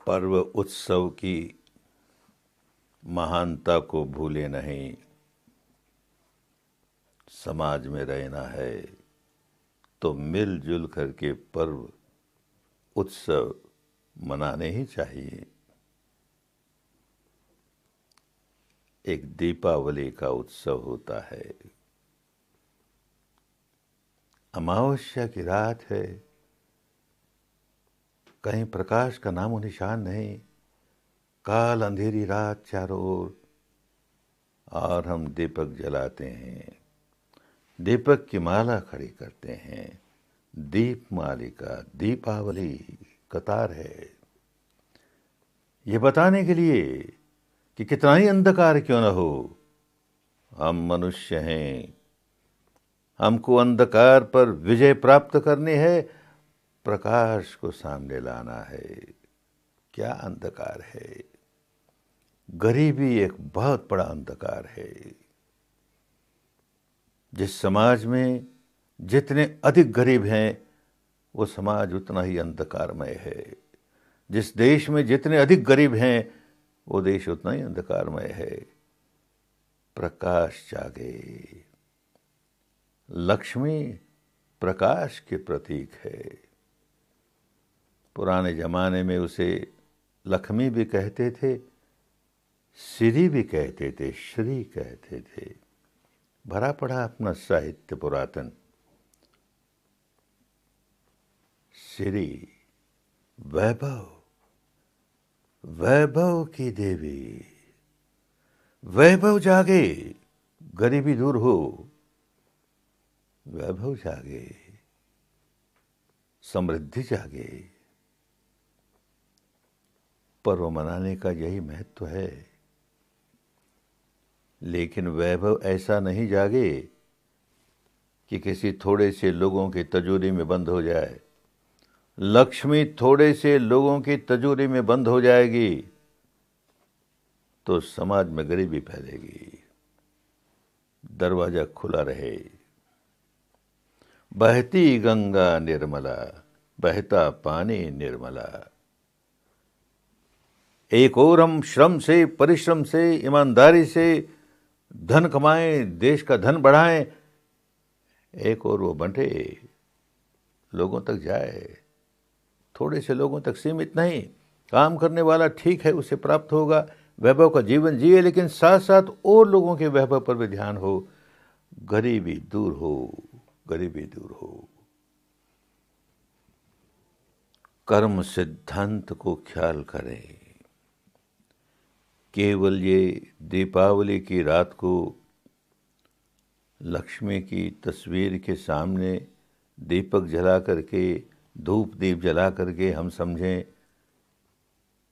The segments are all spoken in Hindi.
पर्व उत्सव की महानता को भूले नहीं। समाज में रहना है तो मिलजुल करके पर्व उत्सव मनाने ही चाहिए। एक दीपावली का उत्सव होता है। अमावस्या की रात है, कहीं प्रकाश का नामो निशान नहीं, काल अंधेरी रात चारों ओर, और हम दीपक जलाते हैं, दीपक की माला खड़ी करते हैं। दीप मालिका दीपावली कतार है, ये बताने के लिए कि कितना ही अंधकार क्यों न हो, हम मनुष्य हैं, हमको अंधकार पर विजय प्राप्त करनी है, प्रकाश को सामने लाना है। क्या अंधकार है? गरीबी एक बहुत बड़ा अंधकार है। जिस समाज में जितने अधिक गरीब हैं वो समाज उतना ही अंधकारमय है। जिस देश में जितने अधिक गरीब हैं वो देश उतना ही अंधकारमय है। प्रकाश जागे। लक्ष्मी प्रकाश के प्रतीक है। पुराने जमाने में उसे लक्ष्मी भी कहते थे, श्री भी कहते थे, श्री कहते थे। भरा पड़ा अपना साहित्य पुरातन। श्री वैभव, वैभव की देवी, वैभव जागे, गरीबी दूर हो, वैभव जागे, समृद्धि जागे। पर्व मनाने का यही महत्व है। लेकिन वैभव ऐसा नहीं जागे कि किसी थोड़े से लोगों की तिजोरी में बंद हो जाए। लक्ष्मी थोड़े से लोगों की तिजोरी में बंद हो जाएगी तो समाज में गरीबी फैलेगी। दरवाजा खुला रहे। बहती गंगा निर्मला, बहता पानी निर्मला। एक और हम श्रम से, परिश्रम से, ईमानदारी से धन कमाएं, देश का धन बढ़ाएं। एक और वो बंटे, लोगों तक जाए। थोड़े से लोगों तक सीमित नहीं। काम करने वाला ठीक है, उसे प्राप्त होगा, वैभव का जीवन जिए, लेकिन साथ साथ और लोगों के वैभव पर भी ध्यान हो। गरीबी दूर हो, गरीबी दूर हो। कर्म सिद्धांत को ख्याल करें। केवल ये दीपावली की रात को लक्ष्मी की तस्वीर के सामने दीपक जला करके, धूप दीप जला करके हम समझें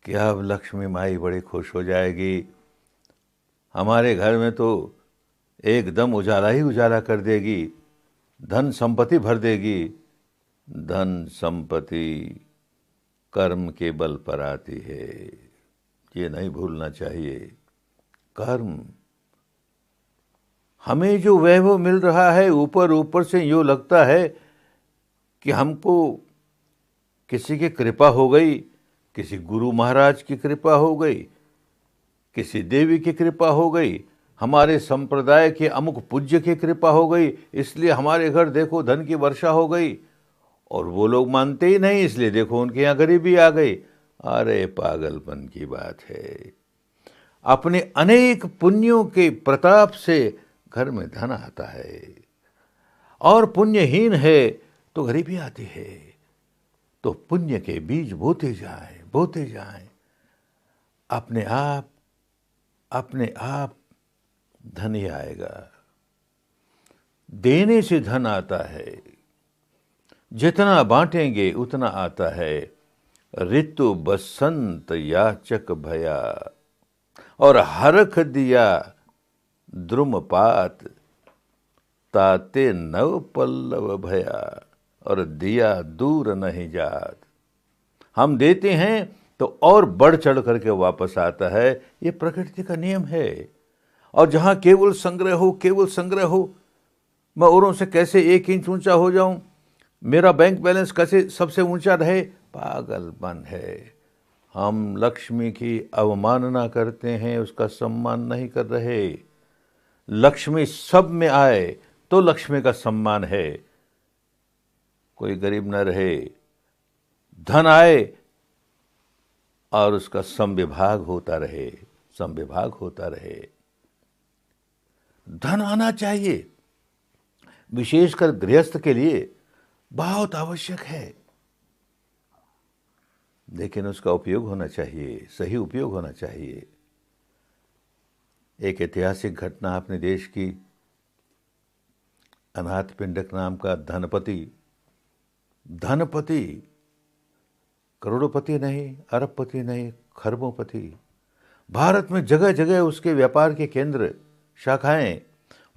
कि अब लक्ष्मी माई बड़ी खुश हो जाएगी, हमारे घर में तो एकदम उजाला ही उजाला कर देगी, धन संपत्ति भर देगी। धन संपत्ति कर्म के बल पर आती है, ये नहीं भूलना चाहिए। कर्म, हमें जो वैभव मिल रहा है ऊपर ऊपर से यूँ लगता है कि हमको किसी की कृपा हो गई, किसी गुरु महाराज की कृपा हो गई, किसी देवी की कृपा हो गई, हमारे संप्रदाय के अमुक पूज्य की कृपा हो गई, इसलिए हमारे घर देखो धन की वर्षा हो गई। और वो लोग मानते ही नहीं, इसलिए देखो उनके यहाँ गरीबी आ गई। अरे पागलपन की बात है। अपने अनेक पुण्यों के प्रताप से घर में धन आता है, और पुण्यहीन है तो गरीबी आती है। तो पुण्य के बीज बोते जाएं, बोते जाएं। अपने आप धन ही आएगा। देने से धन आता है। जितना बांटेंगे उतना आता है। ऋतु बसंत याचक भया, और हरख दिया द्रुमपात, ताते नव पल्लव भया, और दिया दूर नहीं जात। हम देते हैं तो और बढ़ चढ़ करके वापस आता है। ये प्रकृति का नियम है। और जहां केवल संग्रह हो, केवल संग्रह हो, मैं औरों से कैसे 1 इंच ऊंचा हो जाऊं, मेरा बैंक बैलेंस कैसे सबसे ऊंचा रहे, पागलपन है। हम लक्ष्मी की अवमानना करते हैं, उसका सम्मान नहीं कर रहे। लक्ष्मी सब में आए तो लक्ष्मी का सम्मान है। कोई गरीब न रहे, धन आए और उसका समविभाग होता रहे, समविभाग होता रहे। धन आना चाहिए, विशेषकर गृहस्थ के लिए बहुत आवश्यक है, लेकिन उसका उपयोग होना चाहिए, सही उपयोग होना चाहिए। एक ऐतिहासिक घटना अपने देश की, अनाथ पिंडक नाम का धनपति, करोड़पति नहीं, अरबपति नहीं, खरबोपति, भारत में जगह जगह उसके व्यापार के केंद्र, शाखाएं,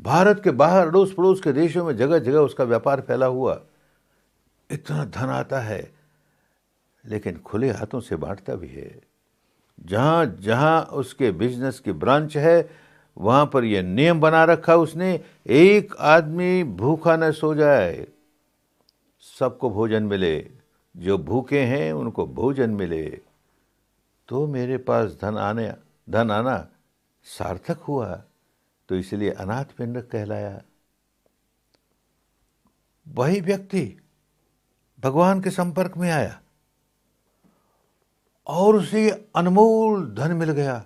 भारत के बाहर अड़ोस पड़ोस के देशों में जगह जगह उसका व्यापार फैला हुआ। इतना धन आता है, लेकिन खुले हाथों से बांटता भी है। जहां जहां उसके बिजनेस की ब्रांच है, वहां पर यह नियम बना रखा उसने, एक आदमी भूखा न सो जाए, सबको भोजन मिले, जो भूखे हैं उनको भोजन मिले। तो मेरे पास धन आना सार्थक हुआ, तो इसलिए अनाथ पिंडक कहलाया। वही व्यक्ति भगवान के संपर्क में आया और उसे अनमोल धन मिल गया,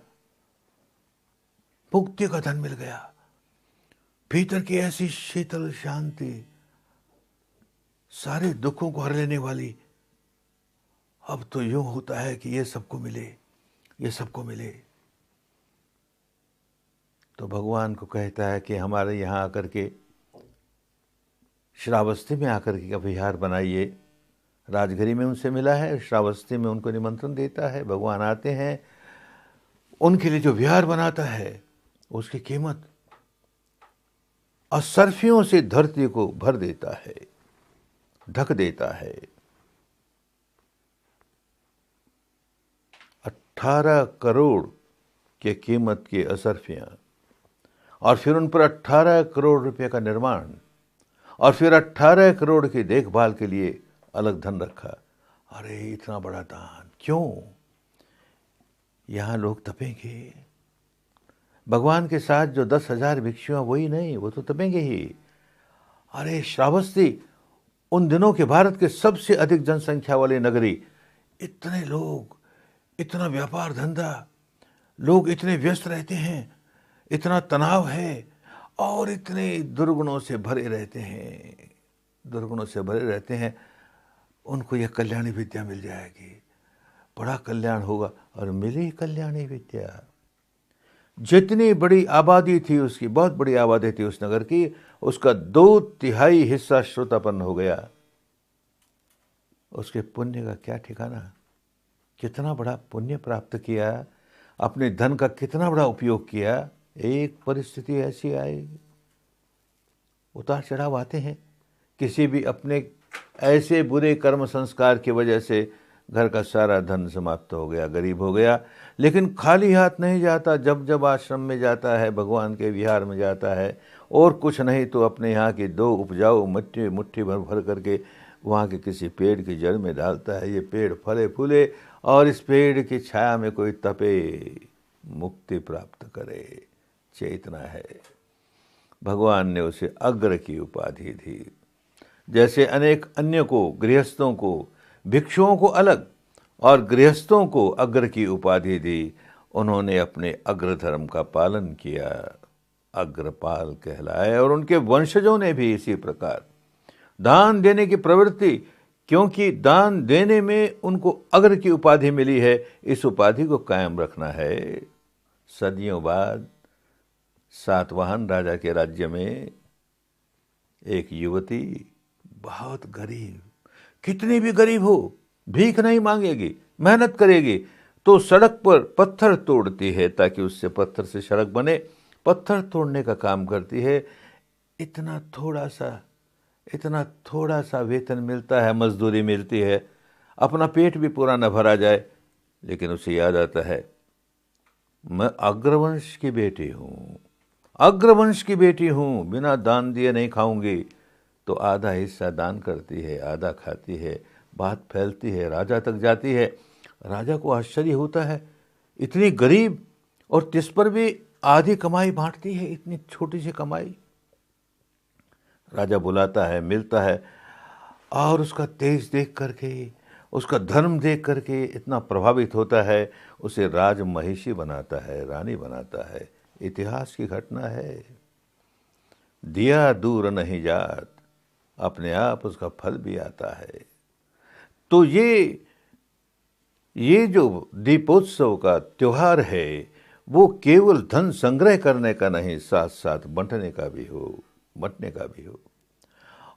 मुक्ति का धन मिल गया, भीतर की ऐसी शीतल शांति, सारे दुखों को हर लेने वाली। अब तो यूं होता है कि ये सबको मिले, ये सबको मिले। तो भगवान को कहता है कि हमारे यहाँ आकर के, श्रावस्ती में आकर के विहार बनाइए। राजगिरी में उनसे मिला है, श्रावस्ती में उनको निमंत्रण देता है। भगवान आते हैं, उनके लिए जो विहार बनाता है उसकी कीमत असरफियों से धरती को भर देता है, ढक देता है। 18 करोड़ के कीमत की असरफियां, और फिर उन पर 18 करोड़ रुपए का निर्माण, और फिर 18 करोड़ की देखभाल के लिए अलग धन रखा। अरे इतना बड़ा दान क्यों? यहां लोग तपेंगे। भगवान के साथ जो 10,000 भिक्षुआ, वही नहीं, वो तो तपेंगे ही। अरे श्रावस्ती उन दिनों के भारत के सबसे अधिक जनसंख्या वाली नगरी, इतने लोग, इतना व्यापार धंधा, लोग इतने व्यस्त रहते हैं, इतना तनाव है, और इतने दुर्गुणों से भरे रहते हैं, दुर्गुणों से भरे रहते हैं। उनको यह कल्याणी विद्या मिल जाएगी, बड़ा कल्याण होगा। और मिली कल्याणी विद्या। जितनी बड़ी आबादी थी उसकी, बहुत बड़ी आबादी थी उस नगर की, उसका 2/3 हिस्सा श्रोतापन्न हो गया। उसके पुण्य का क्या ठिकाना, कितना बड़ा पुण्य प्राप्त किया, अपने धन का कितना बड़ा उपयोग किया। एक परिस्थिति ऐसी आई, उतार चढ़ाव आते हैं, किसी भी अपने ऐसे बुरे कर्म संस्कार की वजह से घर का सारा धन समाप्त हो गया, गरीब हो गया। लेकिन खाली हाथ नहीं जाता। जब जब आश्रम में जाता है, भगवान के विहार में जाता है, और कुछ नहीं तो अपने यहाँ की 2 उपजाऊ मुट्ठी भर भर करके वहाँ के किसी पेड़ की जड़ में डालता है। ये पेड़ फले फूले और इस पेड़ की छाया में कोई तपे, मुक्ति प्राप्त करे, चेतना है। भगवान ने उसे अग्र की उपाधि दी। जैसे अनेक अन्य को, गृहस्थों को, भिक्षुओं को अलग और गृहस्थों को अग्र की उपाधि दी। उन्होंने अपने अग्र धर्म का पालन किया, अग्रपाल कहलाए। और उनके वंशजों ने भी इसी प्रकार दान देने की प्रवृत्ति, क्योंकि दान देने में उनको अग्र की उपाधि मिली है, इस उपाधि को कायम रखना है। सदियों बाद सातवाहन राजा के राज्य में एक युवती, बहुत गरीब, कितनी भी गरीब हो, भीख नहीं मांगेगी, मेहनत करेगी, तो सड़क पर पत्थर तोड़ती है ताकि उससे पत्थर से सड़क बने। पत्थर तोड़ने का काम करती है। इतना थोड़ा सा वेतन मिलता है, मजदूरी मिलती है, अपना पेट भी पूरा न भरा जाए। लेकिन उसे याद आता है, मैं अग्रवंश की बेटी हूँ, अग्रवंश की बेटी हूँ, बिना दान दिए नहीं खाऊंगी। तो आधा हिस्सा दान करती है, आधा खाती है, बात फैलती है, राजा तक जाती है। राजा को आश्चर्य होता है, इतनी गरीब और तिस पर भी आधी कमाई बांटती है, इतनी छोटी सी कमाई। राजा बुलाता है, मिलता है, और उसका तेज देख करके, उसका धर्म देख करके इतना प्रभावित होता है, उसे राज महिषी बनाता है, रानी बनाता है। इतिहास की घटना है। दिया दूर नहीं जात, अपने आप उसका फल भी आता है। तो ये जो दीपोत्सव का त्योहार है, वो केवल धन संग्रह करने का नहीं, साथ साथ बंटने का भी हो, बंटने का भी हो।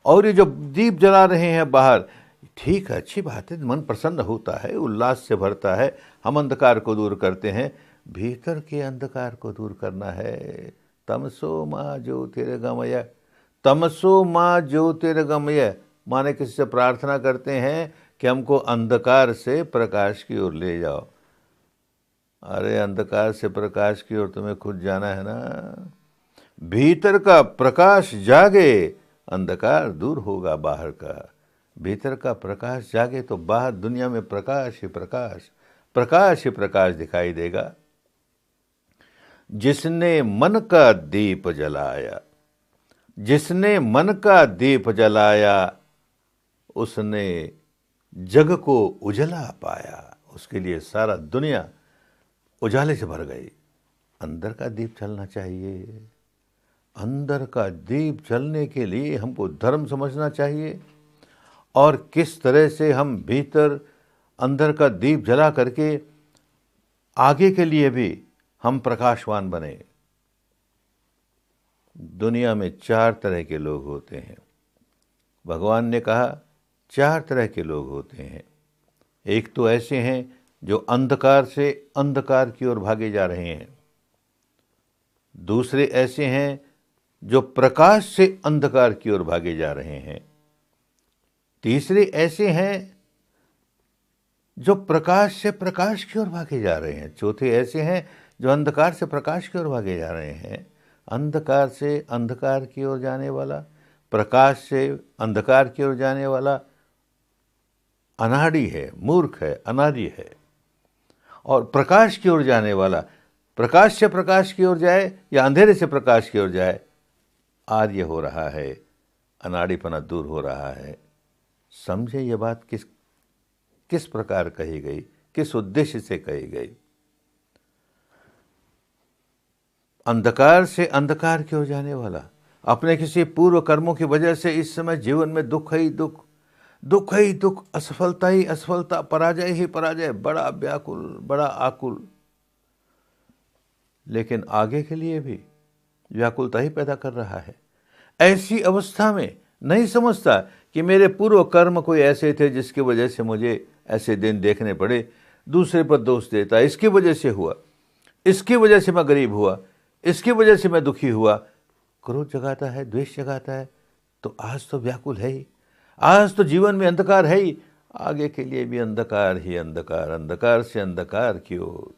और ये जो दीप जला रहे हैं बाहर, ठीक है, अच्छी बात है, मन प्रसन्न होता है, उल्लास से भरता है। हम अंधकार को दूर करते हैं, भीतर के अंधकार को दूर करना है। तमसो माँ ज्योतिर्गमय, तमसो माँ ज्योतिर्गमय, माने किसी से प्रार्थना करते हैं कि हमको अंधकार से प्रकाश की ओर ले जाओ। अरे अंधकार से प्रकाश की ओर तुम्हें खुद जाना है ना। भीतर का प्रकाश जागे, अंधकार दूर होगा बाहर का। भीतर का प्रकाश जागे तो बाहर दुनिया में प्रकाश ही प्रकाश, प्रकाश ही प्रकाश दिखाई देगा। जिसने मन का दीप जलाया, जिसने मन का दीप जलाया, उसने जग को उजला पाया। उसके लिए सारा दुनिया उजाले से भर गई। अंदर का दीप जलना चाहिए। अंदर का दीप जलने के लिए हमको धर्म समझना चाहिए, और किस तरह से हम भीतर अंदर का दीप जला करके आगे के लिए भी हम प्रकाशवान बने। दुनिया में 4 तरह के लोग होते हैं। भगवान ने कहा 4 तरह के लोग होते हैं। एक तो ऐसे हैं जो अंधकार से अंधकार की ओर भागे जा रहे हैं। दूसरे ऐसे हैं जो प्रकाश से अंधकार की ओर भागे जा रहे हैं। तीसरे ऐसे हैं जो प्रकाश से प्रकाश की ओर भागे जा रहे हैं। चौथे ऐसे हैं जो अंधकार से प्रकाश की ओर भागे जा रहे हैं। अंधकार से अंधकार की ओर जाने वाला, प्रकाश से अंधकार की ओर जाने वाला अनाड़ी है, मूर्ख है, अनादि है। और प्रकाश की ओर जाने वाला, प्रकाश से प्रकाश की ओर जाए या अंधेरे से प्रकाश की ओर जाए, आर्य हो रहा है, अनाड़ीपना दूर हो रहा है। समझे ये बात किस प्रकार कही गई, किस उद्देश्य से कही गई। अंधकार से अंधकार की ओर जाने वाला, अपने किसी पूर्व कर्मों की वजह से इस समय जीवन में दुख ही दुख, दुख ही दुख, असफलता ही असफलता, पराजय ही पराजय, बड़ा व्याकुल, बड़ा आकुल। लेकिन आगे के लिए भी व्याकुलता ही पैदा कर रहा है। ऐसी अवस्था में नहीं समझता कि मेरे पूर्व कर्म कोई ऐसे थे जिसकी वजह से मुझे ऐसे दिन देखने पड़े। दूसरे पर दोष देता, इसकी वजह से हुआ, इसकी वजह से मैं गरीब हुआ, इसकी वजह से मैं दुखी हुआ। क्रोध जगाता है, द्वेष जगाता है, तो आज तो व्याकुल है ही, आज तो जीवन में अंधकार है ही, आगे के लिए भी अंधकार ही अंधकार, अंधकार से अंधकार की ओर।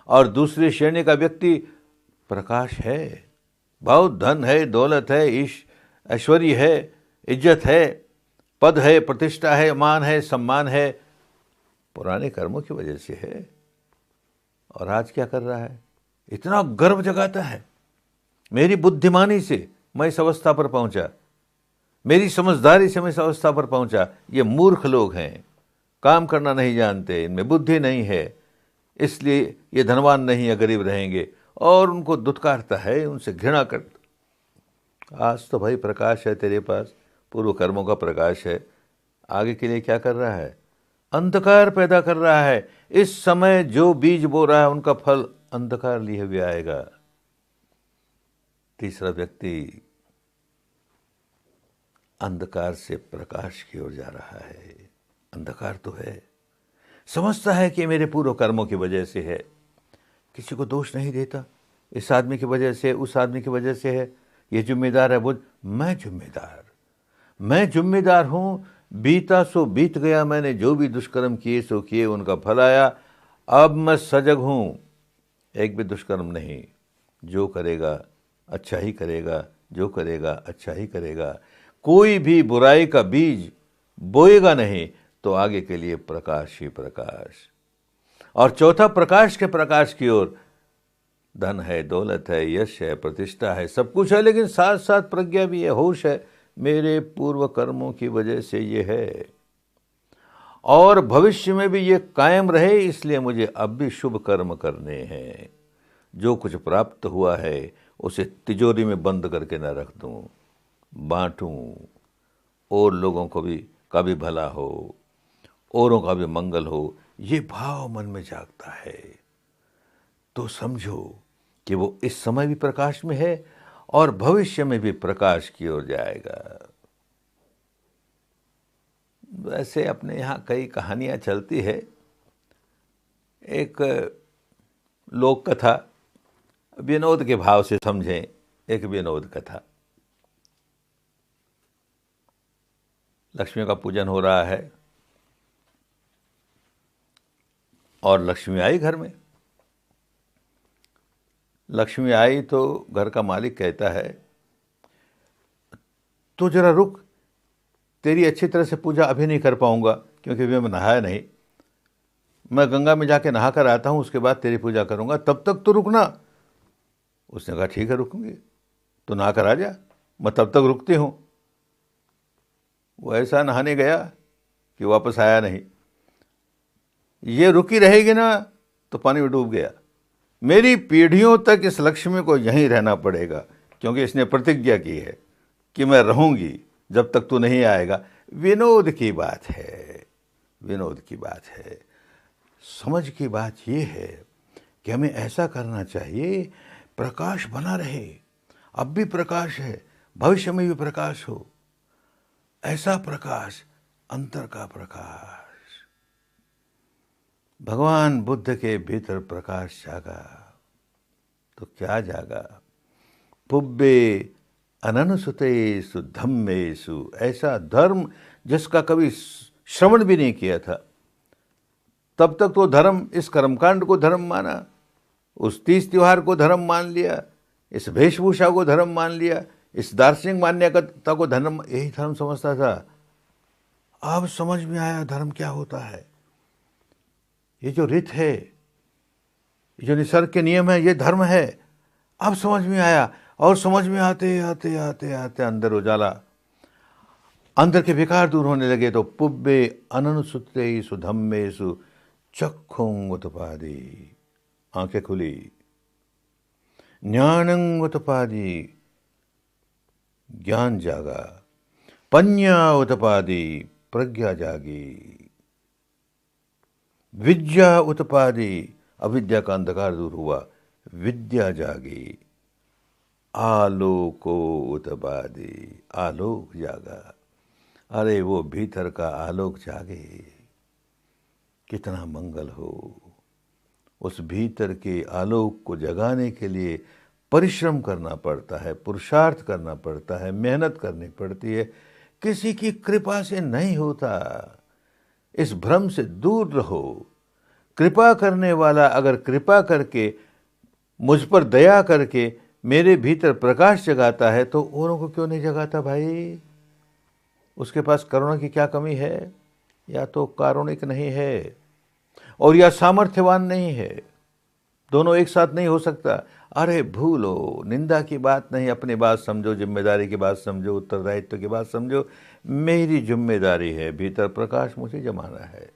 और दूसरे श्रेणी का व्यक्ति प्रकाश है, बहुत धन है, दौलत है, ऐश्वर्य है, इज्जत है, पद है, प्रतिष्ठा है, मान है, सम्मान है, पुराने कर्मों की वजह से है। और आज क्या कर रहा है, इतना गर्व जगाता है, मेरी बुद्धिमानी से मैं इस अवस्था पर पहुंचा, मेरी समझदारी से मैं इस अवस्था पर पहुंचा। ये मूर्ख लोग हैं, काम करना नहीं जानते, इनमें बुद्धि नहीं है, इसलिए ये धनवान नहीं है, गरीब रहेंगे। और उनको दुत्कारता है, उनसे घृणा करता। आज तो भाई प्रकाश है तेरे पास, पूर्व कर्मों का प्रकाश है, आगे के लिए क्या कर रहा है, अंधकार पैदा कर रहा है। इस समय जो बीज बो रहा है उनका फल अंधकार लिए हुए आएगा। तीसरा व्यक्ति अंधकार से प्रकाश की ओर जा रहा है। अंधकार तो है, समझता है कि मेरे पूर्व कर्मों की वजह से है, किसी को दोष नहीं देता, इस आदमी की वजह से, उस आदमी की वजह से है, ये जिम्मेदार है, वो मैं जिम्मेदार हूँ। बीता सो बीत गया, मैंने जो भी दुष्कर्म किए सो किए, उनका फल आया। अब मैं सजग हूँ, एक भी दुष्कर्म नहीं। जो करेगा अच्छा ही करेगा, जो करेगा अच्छा ही करेगा। कोई भी बुराई का बीज बोएगा नहीं, तो आगे के लिए प्रकाश ही प्रकाश। और चौथा, प्रकाश के प्रकाश की ओर। धन है, दौलत है, यश है, प्रतिष्ठा है, सब कुछ है, लेकिन साथ साथ प्रज्ञा भी है, होश है। मेरे पूर्व कर्मों की वजह से ये है और भविष्य में भी ये कायम रहे, इसलिए मुझे अब भी शुभ कर्म करने हैं। जो कुछ प्राप्त हुआ है उसे तिजोरी में बंद करके न रख दूं, बांटूं, और लोगों को भी का भी भला हो, औरों का भी मंगल हो। ये भाव मन में जागता है तो समझो कि वो इस समय भी प्रकाश में है और भविष्य में भी प्रकाश की ओर जाएगा। वैसे अपने यहाँ कई कहानियाँ चलती है। एक लोक कथा, विनोद के भाव से समझें, एक विनोद कथा। लक्ष्मी का पूजन हो रहा है और लक्ष्मी आई घर में। लक्ष्मी आई तो घर का मालिक कहता है, तो जरा रुक, तेरी अच्छी तरह से पूजा अभी नहीं कर पाऊंगा क्योंकि अभी मैं नहाया नहीं। मैं गंगा में जाके नहा कर आता हूँ, उसके बाद तेरी पूजा करूंगा, तब तक तो रुकना। उसने कहा ठीक है रुकूंगी, तो नहा कर आ जा, मैं तब तक रुकती हूँ। वो ऐसा नहाने गया कि वापस आया नहीं। ये रुकी रहेगी ना तो पानी में डूब गया। मेरी पीढ़ियों तक इस लक्ष्मी को यहीं रहना पड़ेगा, क्योंकि इसने प्रतिज्ञा की है कि मैं रहूंगी जब तक तू नहीं आएगा। विनोद की बात है, विनोद की बात है। समझ की बात ये है कि हमें ऐसा करना चाहिए, प्रकाश बना रहे। अब भी प्रकाश है, भविष्य में भी प्रकाश हो। ऐसा प्रकाश, अंतर का प्रकाश। भगवान बुद्ध के भीतर प्रकाश जागा तो क्या जागा? पुब्बे अननुसुतेषु धम्मेषु, ऐसा धर्म जिसका कभी श्रवण भी नहीं किया था। तब तक तो धर्म, इस कर्मकांड को धर्म माना, उस तीज त्योहार को धर्म मान लिया, इस वेशभूषा को धर्म मान लिया, इस दार्शनिक मान्यता को धर्म, यही धर्म समझता था। अब समझ में आया धर्म क्या होता है। ये जो रित है, ये जो निसर्ग के नियम है, ये धर्म है। अब समझ में आया, और समझ में आते आते आते आते अंदर उजाला, अंदर के विकार दूर होने लगे। तो पुब्बे अननुसुतेषु धम्मेषु चक्षुं उत्पादि, आंखें खुली। ज्ञानं उत्पादि, ज्ञान जागा। पඤ्ञा उत्पादि, प्रज्ञा जागी। विद्या उत्पादि, अविद्या का अंधकार दूर हुआ, विद्या जागी। आलोको उत्पादि, आलोक जागा। अरे वो भीतर का आलोक जागे, कितना मंगल हो। उस भीतर के आलोक को जगाने के लिए परिश्रम करना पड़ता है, पुरुषार्थ करना पड़ता है, मेहनत करनी पड़ती है। किसी की कृपा से नहीं होता। इस भ्रम से दूर रहो। कृपा करने वाला अगर कृपा करके, मुझ पर दया करके मेरे भीतर प्रकाश जगाता है तो औरों को क्यों नहीं जगाता भाई? उसके पास करुणा की क्या कमी है? या तो कारुणिक नहीं है और या सामर्थ्यवान नहीं है। दोनों एक साथ नहीं हो सकता। अरे भूलो, निंदा की बात नहीं, अपनी बात समझो, जिम्मेदारी की बात समझो, उत्तरदायित्व की बात समझो। मेरी जिम्मेदारी है, भीतर प्रकाश मुझे जमाना है।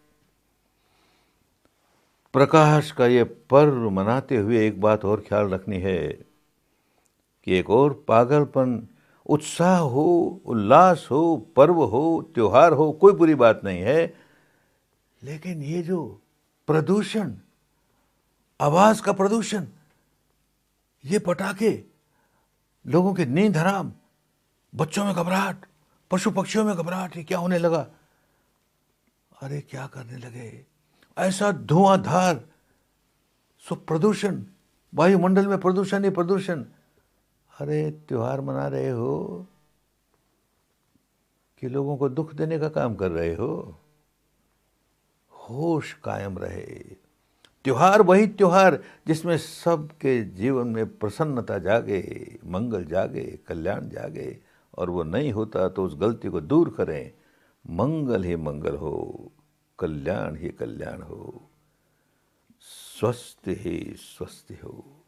प्रकाश का ये पर्व मनाते हुए एक बात और ख्याल रखनी है कि एक और पागलपन, उत्साह हो, उल्लास हो, पर्व हो, त्योहार हो, कोई बुरी बात नहीं है, लेकिन ये जो प्रदूषण, आवाज का प्रदूषण, ये पटाखे, लोगों की नींद हराम, बच्चों में घबराहट, पशु पक्षियों में घबराहट, ये क्या होने लगा? अरे क्या करने लगे? ऐसा धुआंधार, सो प्रदूषण, वायुमंडल में प्रदूषण ही प्रदूषण। अरे त्योहार मना रहे हो कि लोगों को दुख देने का काम कर रहे हो? होश कायम रहे। त्योहार वही त्योहार जिसमें सबके जीवन में प्रसन्नता जागे, मंगल जागे, कल्याण जागे, और वो नहीं होता तो उस गलती को दूर करें। मंगल ही मंगल हो। कल्याण ही कल्याण हो। स्वस्थ ही स्वस्थ हो।